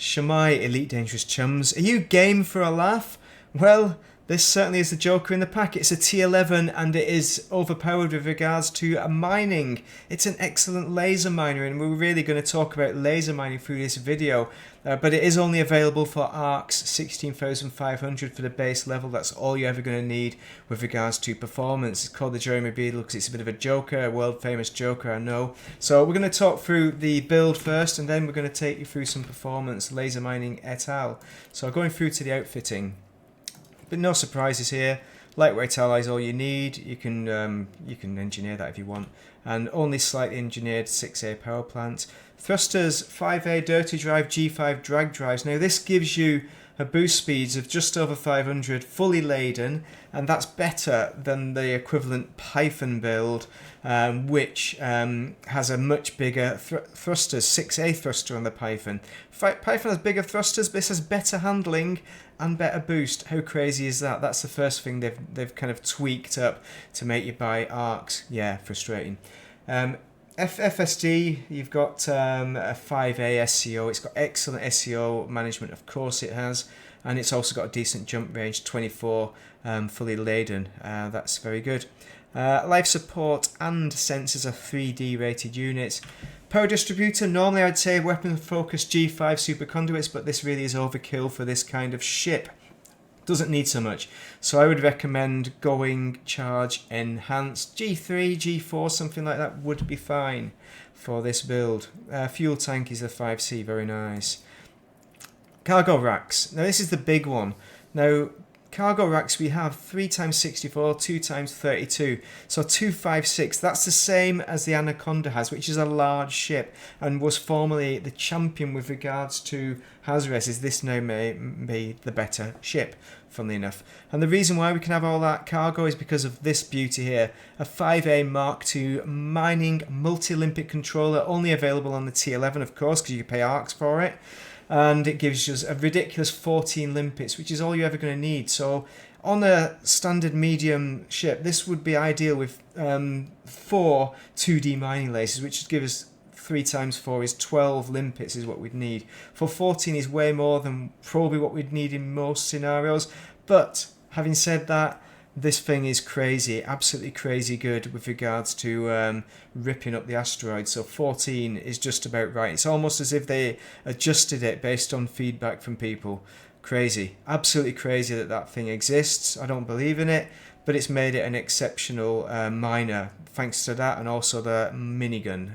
Shamai, Elite Dangerous Chums. Are you game for a laugh? Well, this certainly is the joker in the pack. It's a T11 and it is overpowered with regards to mining. It's an excellent laser miner and we're really going to talk about laser mining through this video. But it is only available for ARCs 16,500 for the base level. That's all you're ever going to need with regards to performance. It's called the Jeremy Beadle because it's a bit of a joker, a world famous joker, I know. So we're going to talk through the build first and then we're going to take you through some performance, laser mining et al. So going through to the outfitting. But no surprises here. Lightweight alloys all you need. You can engineer that if you want. And only slightly engineered 6A power plant. Thrusters 5A dirty drive G5 drag drives. Now this gives you a boost speeds of just over 500 fully laden, and that's better than the equivalent Python build, which has a much bigger thrusters, 6A thruster on the Python. Python has bigger thrusters, but this has better handling and better boost. How crazy is that? That's the first thing they've kind of tweaked up to make you buy ARCs. Yeah, frustrating. FSD, you've got a 5A SEO. It's got excellent SEO management, of course it has, and it's also got a decent jump range, 24 fully laden. That's very good. Life support and sensors are 3D rated units. Power distributor, normally I'd say weapon focused G5 superconduits, but this really is overkill for this kind of ship. Doesn't need so much. So I would recommend going charge enhanced. G3, G4, something like that would be fine for this build. Fuel tank is a 5C, very nice. Cargo racks. Now this is the big one. Now cargo racks we have 3x64, 2x32, so 256. That's the same as the Anaconda has, which is a large ship and was formerly the champion with regards to HASRES. This now may be the better ship, funnily enough. And the reason why we can have all that cargo is because of this beauty here, a 5A Mark II mining multi-Olympic controller, only available on the T11 of course, because you can pay ARCs for it. And it gives us a ridiculous 14 limpets, which is all you're ever going to need. So on a standard medium ship, this would be ideal with 4 2D mining lasers, which would give us 3 times 4 is 12 limpets is what we'd need. For 14 is way more than probably what we'd need in most scenarios. But having said that, this thing is crazy, absolutely crazy good with regards to ripping up the asteroid. So 14 is just about right. It's almost as if they adjusted it based on feedback from people. Crazy, absolutely crazy that that thing exists. I don't believe in it, but it's made it an exceptional miner thanks to that, and also the minigun.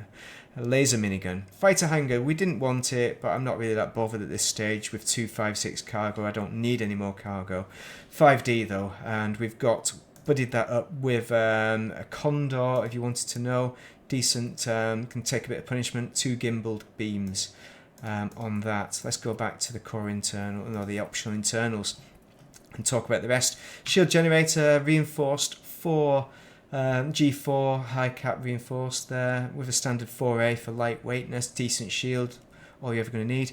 A laser minigun. Fighter hangar, we didn't want it, but I'm not really that bothered at this stage with 256 cargo. I don't need any more cargo. 5D though, and we've got buddied that up with a Condor, if you wanted to know. Decent, can take a bit of punishment. 2 gimbaled beams on that. Let's go back to the core internal, no, the optional internals, and talk about the rest. Shield generator reinforced 4. G4 high cap reinforced there with a standard 4A for lightweightness, decent shield, all you're ever going to need.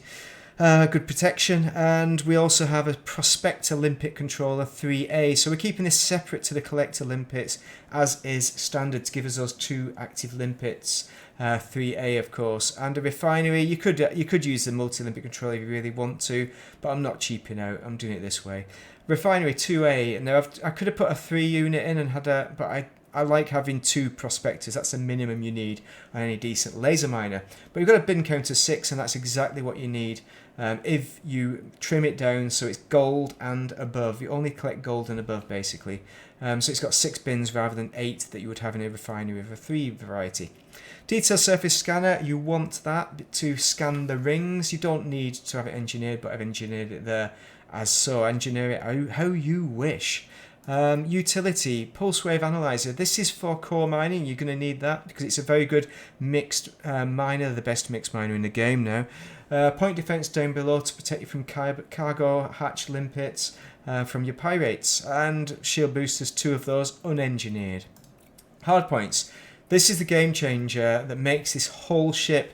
Good protection, and we also have a Prospector limpet controller 3A, so we're keeping this separate to the collector limpets as is standard to give us those 2 active limpets, 3A of course, and a refinery. You could use the multi-limpet controller if you really want to, but I'm not cheaping out, I'm doing it this way. Refinery 2A. Now I could have put a 3 unit in and had a, but I like having 2 prospectors. That's the minimum you need on any decent laser miner. But you've got a bin count of 6, and that's exactly what you need. If you trim it down so it's gold and above, you only collect gold and above basically. So it's got 6 bins rather than 8 that you would have in a refinery with a 3 variety. Detail surface scanner, you want that to scan the rings. You don't need to have it engineered, but I've engineered it there as so. Engineer it how you wish. Utility, pulse wave analyzer. This is for core mining. You're going to need that because it's a very good mixed miner, the best mixed miner in the game now. Point defense down below to protect you from cargo hatch limpets from your pirates, and shield boosters, 2 of those unengineered. Hard points. This is the game changer that makes this whole ship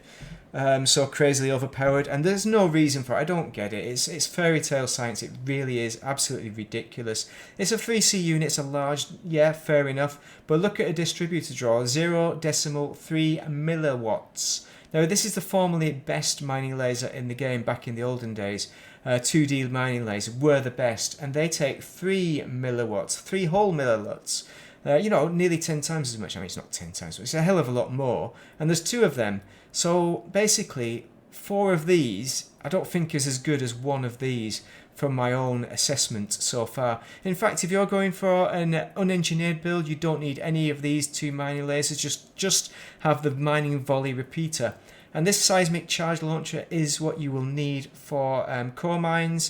so crazily overpowered, and there's no reason for it. I don't get it. It's fairy tale science. It really is absolutely ridiculous. It's a 3C unit. It's a large, yeah, fair enough, but look at a distributor draw, 0.3 milliwatts. Now this is the formerly best mining laser in the game back in the olden days. 2D mining lasers were the best, and they take 3 milliwatts, 3 whole milliwatts. You know, nearly 10 times as much. I mean, it's not 10 times, but it's a hell of a lot more. And there's 2 of them. So basically, 4 of these I don't think is as good as 1 of these from my own assessment so far. In fact, if you're going for an unengineered build, you don't need any of these 2 mining lasers. Just have the Mining Volley Repeater. And this seismic charge launcher is what you will need for core mining.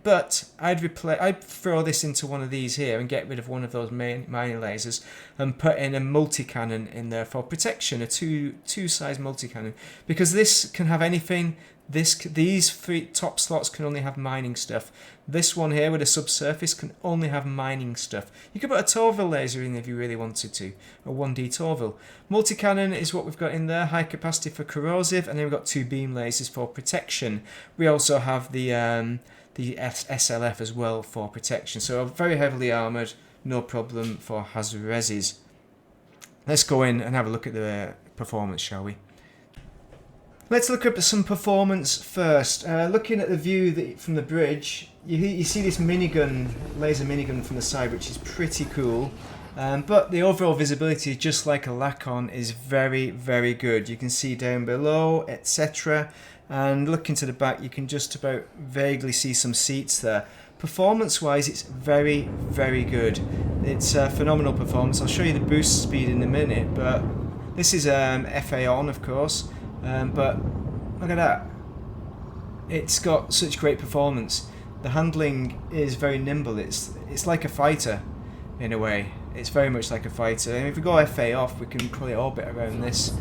But I'd throw this into one of these here and get rid of one of those mining lasers and put in a multi-cannon in there for protection, a two-size multi-cannon, because this can have anything. These 3 top slots can only have mining stuff. This one here with a subsurface can only have mining stuff. You could put a Torville laser in if you really wanted to, a 1D Torville. Multi-cannon is what we've got in there, high capacity for corrosive, and then we've got 2 beam lasers for protection. We also have the SLF as well for protection, so very heavily armoured, no problem for Hazreses. Let's go in and have a look at the performance, shall we? Let's look up at some performance first. Looking at the view from the bridge, you see this minigun, laser minigun from the side, which is pretty cool. But the overall visibility, just like a Lakon, is very, very good. You can see down below, etc. And looking to the back, you can just about vaguely see some seats there. Performance-wise, it's very, very good. It's a phenomenal performance. I'll show you the boost speed in a minute, but this is FA on, of course. But look at that. It's got such great performance. The handling is very nimble. It's like a fighter in a way. It's very much like a fighter. And if we go FA off, we can probably orbit around this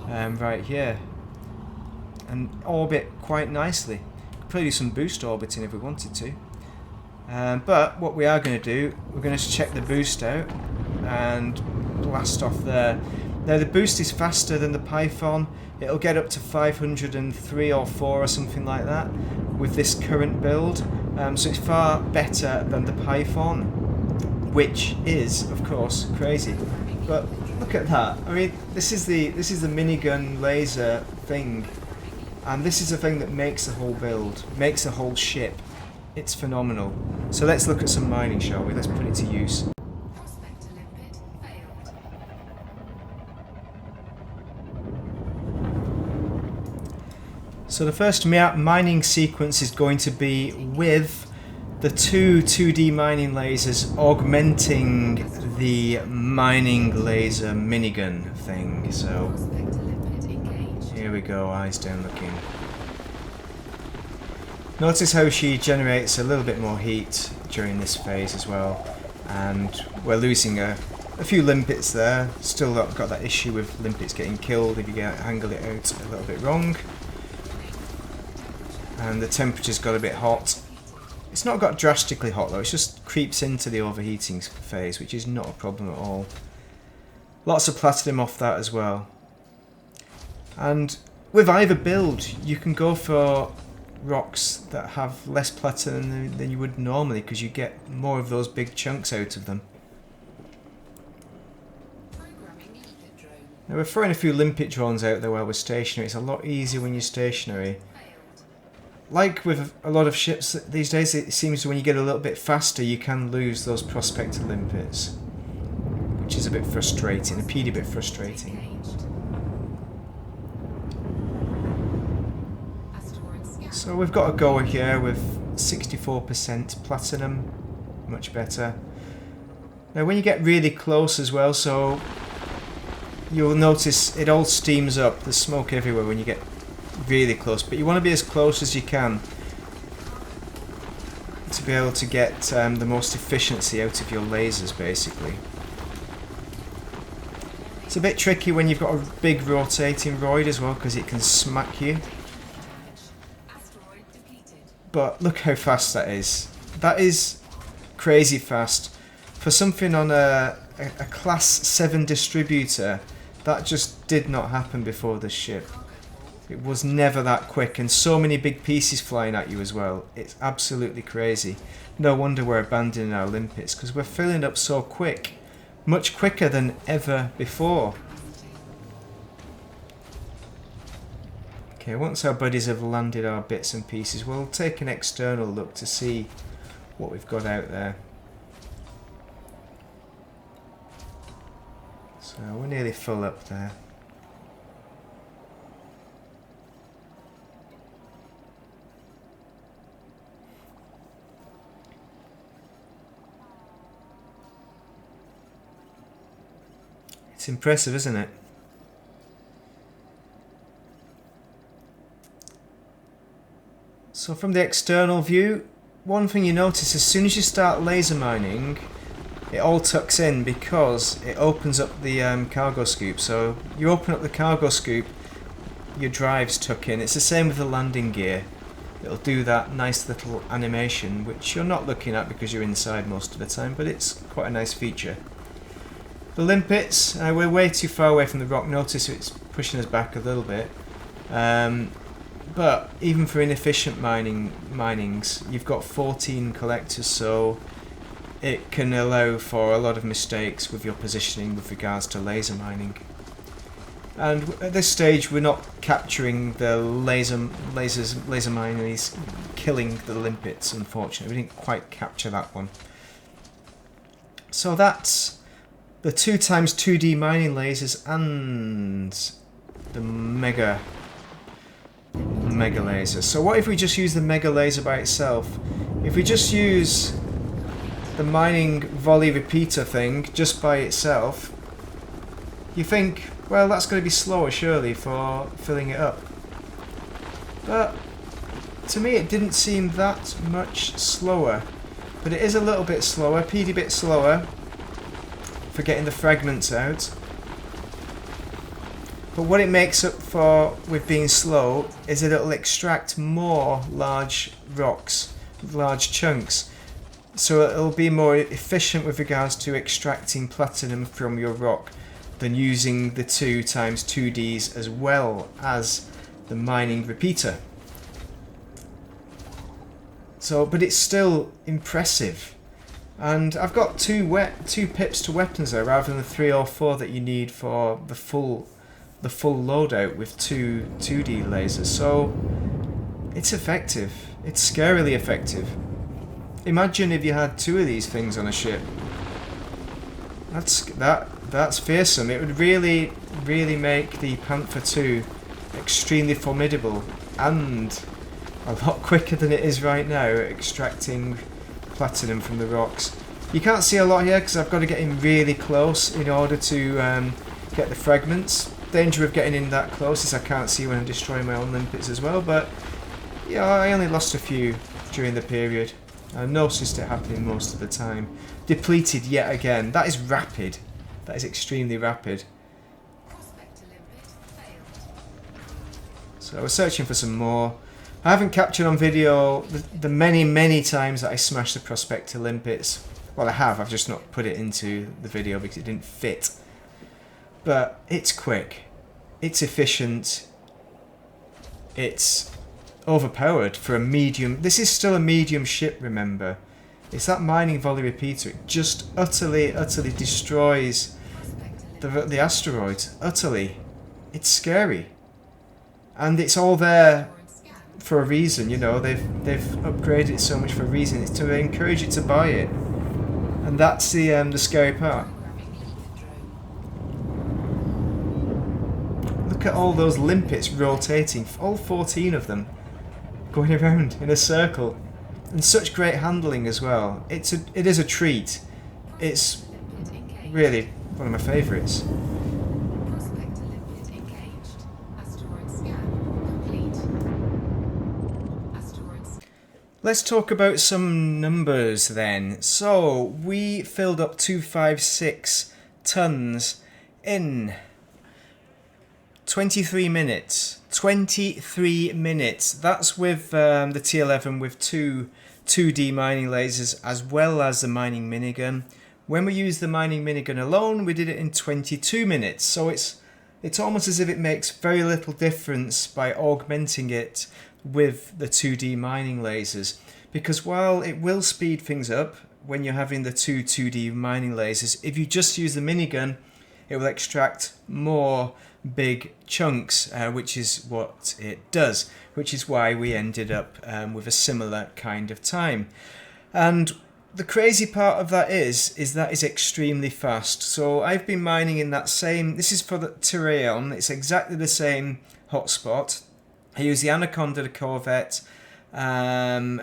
right here and orbit quite nicely. Could probably do some boost orbiting if we wanted to. But what we are going to do, we're going to check the boost out and blast off there. Now the boost is faster than the Python. It'll get up to 503 or 4 or something like that with this current build. So it's far better than the Python, which is, of course, crazy. But look at that. I mean, this is the minigun laser thing, and this is the thing that makes the whole build, makes the whole ship. It's phenomenal. So let's look at some mining, shall we? Let's put it to use. So the first mining sequence is going to be with the 2D mining lasers augmenting the mining laser minigun thing. So here we go, eyes down looking. Notice how she generates a little bit more heat during this phase as well, and we're losing a few limpets there. Still got that issue with limpets getting killed if you angle it out a little bit wrong. And the temperature's got a bit hot. It's not got drastically hot though, it just creeps into the overheating phase, which is not a problem at all. Lots of platinum off that as well. And with either build, you can go for rocks that have less platinum than you would normally, because you get more of those big chunks out of them. Now we're throwing a few limpet drones out there while we're stationary. It's a lot easier when you're stationary. Like with a lot of ships these days, it seems when you get a little bit faster you can lose those prospector limpets, which is a bit frustrating, a PD bit frustrating. So we've got a goer here with 64% platinum, much better. Now when you get really close as well, so you'll notice it all steams up, there's smoke everywhere when you get really close, but you want to be as close as you can to be able to get the most efficiency out of your lasers, basically. It's a bit tricky when you've got a big rotating roid as well, because it can smack you. But look how fast that is. That is crazy fast. For something on a class 7 distributor, that just did not happen before this ship. It was never that quick, and so many big pieces flying at you as well. It's absolutely crazy. No wonder we're abandoning our limpets, because we're filling up so quick. Much quicker than ever before. Okay, once our buddies have landed our bits and pieces, we'll take an external look to see what we've got out there. So we're nearly full up there. It's impressive, isn't it? So from the external view, one thing you notice as soon as you start laser mining, it all tucks in because it opens up the cargo scoop. So you open up the cargo scoop, your drives tuck in. It's the same with the landing gear. It'll do that nice little animation, which you're not looking at because you're inside most of the time, but it's quite a nice feature. The limpets, we're way too far away from the rock. Notice it's pushing us back a little bit. But even for inefficient minings, you've got 14 collectors, so it can allow for a lot of mistakes with your positioning with regards to laser mining. And at this stage, we're not capturing the laser miners killing the limpets. Unfortunately, we didn't quite capture that one. So that's the 2x2D mining lasers and the mega laser. So what if we just use the mega laser by itself? If we just use the Mining Volley Repeater thing just by itself, you think, well, that's going to be slower surely for filling it up. But to me it didn't seem that much slower. But it is a little bit slower, a peedy bit slower for getting the fragments out. But what it makes up for with being slow is that it'll extract more large rocks, large chunks. So it'll be more efficient with regards to extracting platinum from your rock than using the 2x2Ds as well as the mining repeater. So, but it's still impressive. And I've got two pips to weapons there rather than the 3 or 4 that you need for the full loadout with 2D lasers. So it's effective. It's scarily effective. Imagine if you had 2 of these things on a ship. That's fearsome. It would really make the Panther 2 extremely formidable and a lot quicker than it is right now at extracting platinum from the rocks. You can't see a lot here because I've got to get in really close in order to get the fragments. Danger of getting in that close is I can't see when I'm destroying my own limpets as well, but yeah, I only lost a few during the period. I noticed it happening most of the time. Depleted yet again. That is rapid. That is extremely rapid. So we're searching for some more. I haven't captured on video the many times that I smashed the prospector limpets. Well, I have. I've just not put it into the video because it didn't fit. But it's quick. It's efficient. It's overpowered for a medium. This is still a medium ship, remember. It's that Mining Volley Repeater. It just utterly destroys the asteroids. Utterly. It's scary. And it's all there for a reason, you know. They've upgraded it so much for a reason. It's to encourage you to buy it. And that's the scary part. Look at all those limpets rotating. All 14 of them. Going around in a circle. And such great handling as well. It is a treat. It's really one of my favourites. Let's talk about some numbers then. So we filled up 256 tons in 23 minutes. 23 minutes. That's with the T11 with 2D mining lasers as well as the mining minigun. When we use the mining minigun alone, we did it in 22 minutes. So it's almost as if it makes very little difference by augmenting it with the 2D mining lasers. Because while it will speed things up when you're having the 2D mining lasers, if you just use the minigun, it will extract more big chunks, which is what it does, which is why we ended up with a similar kind of time. And the crazy part of that is that is extremely fast. So I've been mining in that same, this is for the T11, it's exactly the same hotspot. I use the Anaconda, the Corvette, and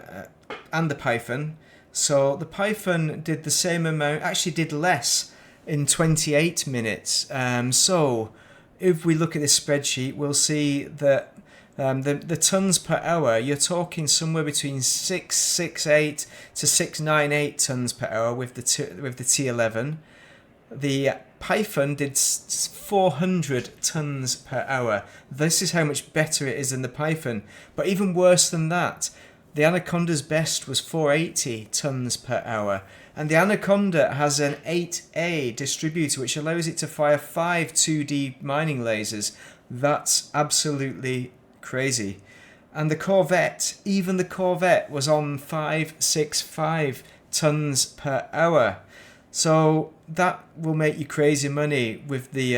the Python. So the Python did the same amount, actually did less in 28 minutes. So if we look at this spreadsheet, we'll see that the tons per hour, you're talking somewhere between 668 to 698 tons per hour with the T11. The Python did 400 tons per hour. This is how much better it is than the Python. But even worse than that, the Anaconda's best was 480 tons per hour. And the Anaconda has an 8A distributor, which allows it to fire 5 2D mining lasers. That's absolutely crazy. And the Corvette, even the Corvette was on 565 tons per hour. So that will make you crazy money with the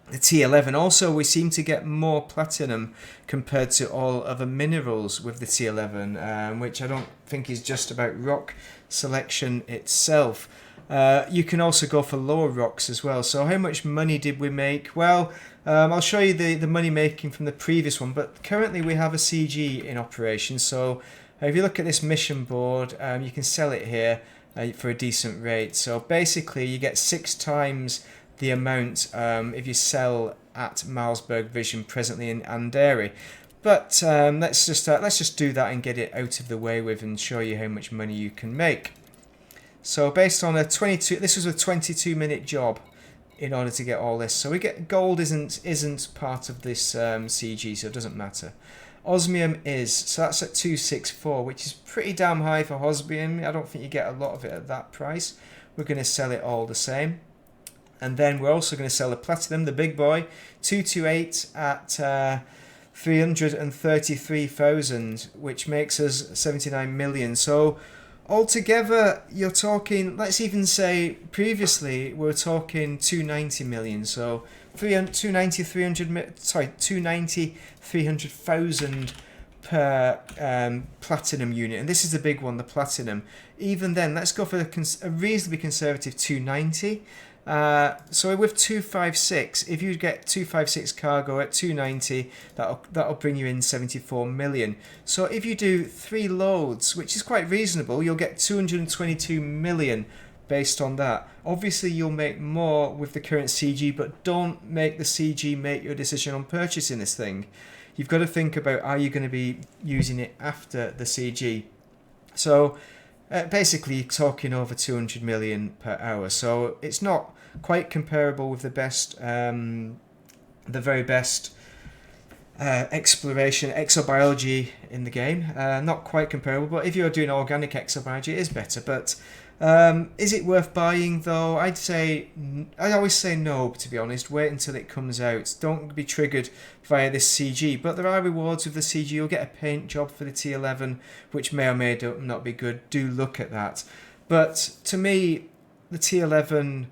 T11. Also, we seem to get more platinum compared to all other minerals with the T11, which I don't think is just about rock selection itself. You can also go for lower rocks as well. So how much money did we make? Well, I'll show you the money making from the previous one, but currently we have a CG in operation. So if you look at this mission board, you can sell it here for a decent rate. So basically you get 6 times the amount if you sell at Milesburg Vision presently in Anderi. But let's just do that and get it out of the way with and show you how much money you can make. So based on this was a 22-minute job in order to get all this. So we get gold isn't part of this CG, so it doesn't matter. Osmium is, so that's at 264, which is pretty damn high for osmium. I don't think you get a lot of it at that price. We're going to sell it all the same. And then we're also going to sell the platinum, the big boy, 228 at 333,000, which makes us 79 million. So altogether, you're talking, let's even say previously we were talking 290 million. So 290,300,000 per platinum unit. And this is the big one, the platinum. Even then, let's go for a reasonably conservative 290. So with 256, if you get 256 cargo at 290, that'll bring you in 74 million. So if you do 3 loads, which is quite reasonable, you'll get 222 million based on that. Obviously you'll make more with the current CG, but don't make the CG make your decision on purchasing this thing. You've got to think about, are you going to be using it after the CG? So basically you're talking over 200 million per hour. So it's not quite comparable with the best, the very best exploration exobiology in the game. Not quite comparable, but if you're doing organic exobiology, it is better. But is it worth buying though? I'd always say no, to be honest. Wait until it comes out. Don't be triggered via this CG. But there are rewards with the CG. You'll get a paint job for the T11, which may or may not be good. Do look at that. But to me, the T11,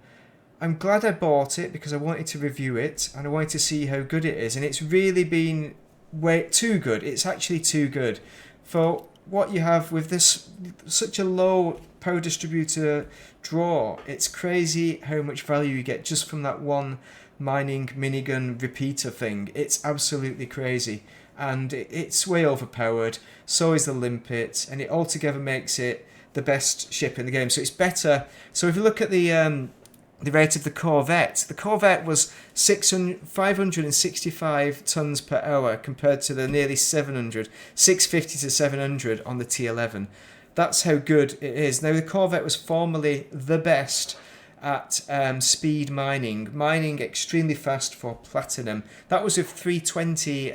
I'm glad I bought it because I wanted to review it and I wanted to see how good it is. And it's really been way too good. It's actually too good for what you have with this, such a low power distributor draw. It's crazy how much value you get just from that one mining minigun repeater thing. It's absolutely crazy, and it's way overpowered. So is the limpet, and it altogether makes it the best ship in the game. So it's better. So if you look at the rate of the Corvette was 565 tons per hour compared to the nearly 650 to 700 on the T11. That's how good it is. Now, the Corvette was formerly the best at speed mining extremely fast for platinum. That was with 320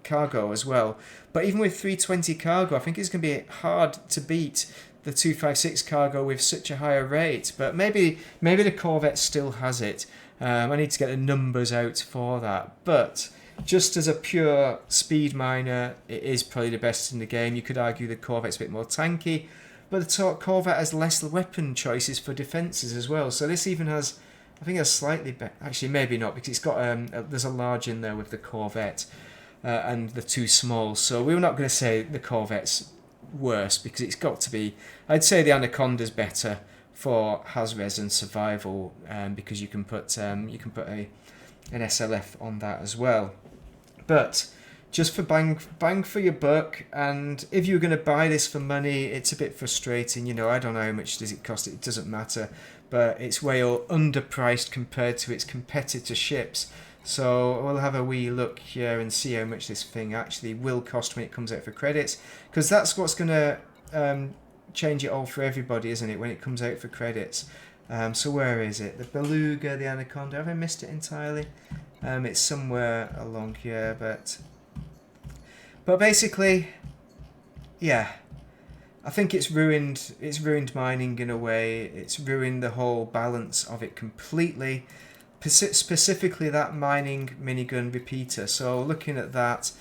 cargo as well. But even with 320 cargo, I think it's going to be hard to beat the 256 cargo with such a higher rate. But maybe the Corvette still has it. I need to get the numbers out for that. But just as a pure speed miner, it is probably the best in the game. You could argue the Corvette's a bit more tanky, but the Corvette has less weapon choices for defences as well. So this even has I think it's slightly better. Actually, maybe not, because it's got there's a large in there with the Corvette and the two smalls. So we're not going to say the Corvette's worse, because it's got to be. I'd say the Anaconda's better for haz-res and survival, because you can put an SLF on that as well. But just for bang for your buck, and if you're going to buy this for money, it's a bit frustrating. You know, I don't know how much does it cost. It doesn't matter, but it's way underpriced compared to its competitor ships. So we'll have a wee look here and see how much this thing actually will cost when it comes out for credits, because that's what's going to change it all for everybody, isn't it, when it comes out for credits. So where is it? The Beluga, the Anaconda. Have I missed it entirely? It's somewhere along here, but basically, yeah, I think it's ruined mining in a way. It's ruined the whole balance of it completely. Specifically that mining minigun repeater. So looking at that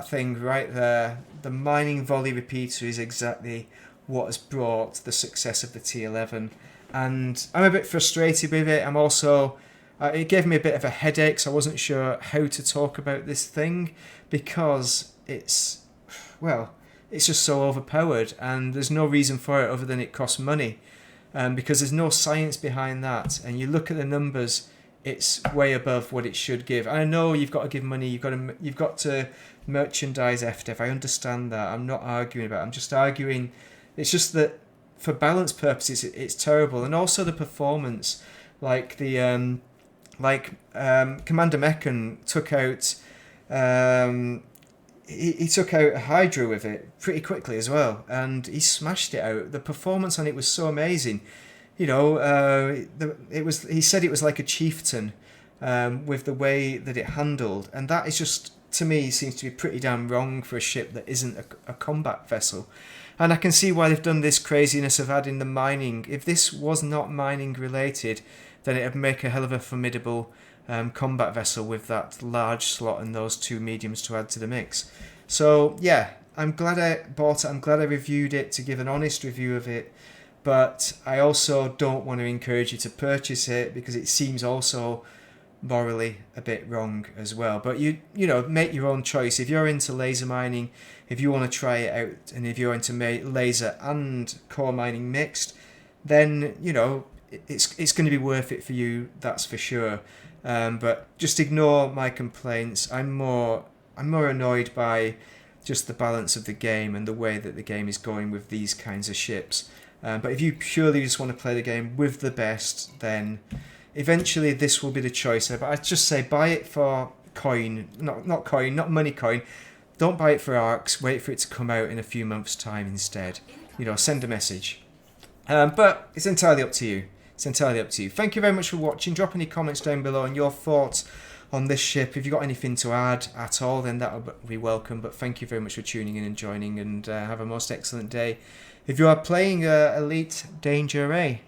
thing right there, the Mining Volley Repeater is exactly what has brought the success of the T11, and I'm a bit frustrated with it. I'm also it gave me a bit of a headache, so I wasn't sure how to talk about this thing, because it's just so overpowered, and there's no reason for it other than it costs money, because there's no science behind that. And you look at the numbers, it's way above what it should give. And I know you've got to give money, you've got to merchandise FDev. I understand that. I'm not arguing about it. I'm just arguing. It's just that for balance purposes, it's terrible, and also the performance, like the Commander Mechan took out. He took out a Hydra with it pretty quickly as well, and he smashed it out. The performance on it was so amazing. You know, he said it was like a chieftain, with the way that it handled, and that is just, to me, seems to be pretty damn wrong for a ship that isn't a combat vessel. And I can see why they've done this craziness of adding the mining. If this was not mining related, then it would make a hell of a formidable combat vessel with that large slot and those two mediums to add to the mix. So yeah, I'm glad I bought it. I'm glad I reviewed it to give an honest review of it. But I also don't want to encourage you to purchase it, because it seems also morally a bit wrong as well. But you know, make your own choice. If you're into laser mining, if you want to try it out, and if you're into laser and core mining mixed, then you know it's going to be worth it for you. That's for sure. But just ignore my complaints. I'm more annoyed by just the balance of the game and the way that the game is going with these kinds of ships. But if you purely just want to play the game with the best, then eventually this will be the choice. But I'd just say buy it for coin, not money coin. Don't buy it for ARX. Wait for it to come out in a few months' time instead. You know, send a message. But it's entirely up to you. It's entirely up to you. Thank you very much for watching. Drop any comments down below on your thoughts on this ship. If you've got anything to add at all, then that would be welcome. But thank you very much for tuning in and joining, and have a most excellent day. If you are playing Elite Danger A.